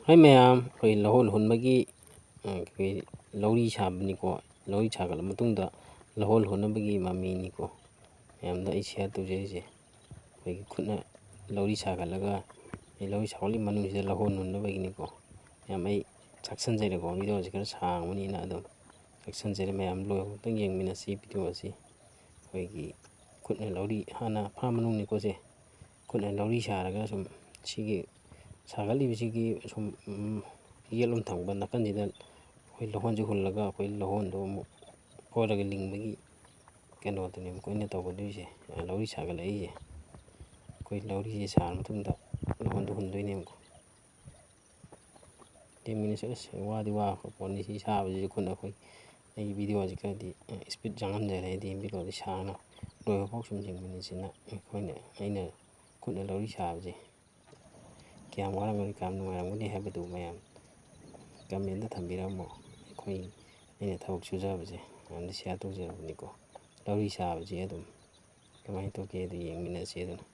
ꯍꯣꯏ ꯃꯌꯥꯝ ꯑꯩꯈꯣꯏ ꯂꯧꯍꯣꯟ ꯍꯨꯟꯕꯒꯤ ꯑꯩꯈꯣꯏ ꯂꯧꯔꯤ ꯁꯥꯕꯅꯤꯀꯣ ꯂꯧꯔꯤ ꯁꯥꯒꯠꯂ ꯃꯇꯨꯡꯗ ꯂꯧꯍꯣꯟ ꯍꯨꯟꯅꯕꯒꯤ ꯃꯃꯤꯅꯤꯀꯣ ꯃꯌꯥꯝꯗ ꯑꯩ ꯁꯤꯌꯔ ꯇꯧꯖꯔꯤꯁꯦ ꯑꯩꯈꯣꯏꯒꯤ ꯈꯨꯠꯅ ꯂꯧꯔꯤ ꯁꯥꯒꯠꯂꯒ ꯂꯧꯔꯤ ꯁꯥꯒꯠꯂꯤ ꯃꯅꯨꯡꯁꯤꯗ ꯂꯧꯍꯣꯟ ꯍꯨꯟꯅꯕꯒꯤꯅꯤꯀꯣ ꯃꯌꯥꯝ ꯑꯩ ꯆꯥꯛꯁꯟꯖꯔꯦꯀꯣ ꯚꯤꯗꯤꯑꯣꯁꯤ ꯈꯔ ꯁꯥꯡꯕꯅꯤꯅ ꯑꯗꯨꯝ ꯆꯥꯛꯁꯟꯖꯔꯦ ꯃꯌꯥꯝ ꯂꯣꯏꯕ ꯑꯃꯨꯛꯇꯪ ꯌꯦꯡꯃꯤꯟꯅꯁꯤ ꯚꯤꯗꯤꯑꯣ ꯑꯁꯤ ꯑꯩꯈꯣꯏꯒꯤ ꯈꯨꯠꯅ ꯂꯧꯔꯤ ꯍꯥꯟꯅ ꯐꯥꯔꯝ ꯃꯅꯨꯡꯅꯤꯀꯣ ꯁꯦ ꯈꯨꯠꯅ ꯂꯧꯔꯤ ꯁꯥꯔꯒ ꯁꯨꯝ ꯁꯤꯒꯤ ꯁꯥꯒꯠꯂꯤꯕꯁꯤꯒꯤ ꯁꯨꯝ ꯌꯦꯠꯂꯣꯝ ꯊꯪꯕ ꯅꯥꯀꯟꯁꯤꯗ ꯑꯩꯈꯣꯏ ꯂꯧꯍꯣꯟꯁꯦ ꯍꯨꯜꯂꯒ ꯑꯩꯈꯣꯏ ꯂꯧꯍꯣꯟꯗꯣ ꯑꯃꯨꯛ ꯐꯣꯠꯂꯒ ꯂꯤꯡꯕꯒꯤ ꯀꯩꯅꯣꯗꯨꯅꯦꯕ ꯑꯩꯈꯣꯏꯅ ꯇꯧꯒꯗꯣꯏꯁꯦ ꯂꯧꯔꯤ ꯁꯥꯒꯠꯂꯛꯏꯁꯦ ꯑꯩꯈꯣꯏ ꯂꯧꯔꯤꯁꯦ ꯁꯥꯔ ꯃꯇꯨꯡꯗ ꯂꯧꯍꯣꯟꯗꯣ ꯍꯨꯟꯗꯣꯏꯅꯦꯕꯀꯣ 10 ꯃꯤꯅꯤꯠꯁ ꯑꯁ ꯋꯥꯗꯤ ꯋꯥꯈ꯭ꯔ ꯄꯣꯠꯅꯤ ꯁꯤ ꯁꯥꯕꯁꯤꯁꯨ ꯈꯨꯠꯅ ꯑꯩꯈꯣꯏ ꯑꯩꯒꯤ ꯚꯤꯗꯤꯑꯣꯁꯤ ꯈꯔꯗꯤ ꯏꯁꯄꯤꯠ ꯌꯥꯡꯍꯟꯖꯔꯦ ꯍꯥꯏꯗꯤ ꯚꯤꯗꯤꯑꯣꯗꯤ ꯁꯥꯡꯅ ꯂꯣꯏꯕꯐꯥꯎ ꯁꯨꯝ ꯌꯦꯡꯃꯤꯟꯅꯁꯤꯅ ꯑꯩꯅ ꯈꯨꯠꯅ ꯂꯧꯔꯤ ꯁꯥꯕꯁꯦ ꯀꯌꯥꯝ ꯋꯥꯔꯝꯒꯅꯤ ꯀꯌꯥꯝ ꯅꯨꯡꯉꯥꯏꯔꯝꯒꯅꯤ ꯍꯥꯏꯕꯗꯨ ꯃꯌꯥꯝ ꯀꯃꯦꯟꯗ ꯊꯝꯕꯤꯔꯝꯃꯣ ꯑꯩꯅ ꯊꯕꯛ ꯁꯨꯖꯕꯁꯦ ꯃꯌꯥꯝꯗ ꯁꯤꯌꯥꯔ ꯇꯧꯖꯕꯅꯤꯀꯣ ꯂꯧꯔꯤ ꯁꯥꯕꯁꯤ ꯑꯗꯨꯝ ꯀꯃꯥꯏꯅ ꯇꯧꯒꯦ ꯑꯗꯨ ꯌꯦꯡꯃꯤꯟꯅꯁꯤ ꯑꯗꯨꯅ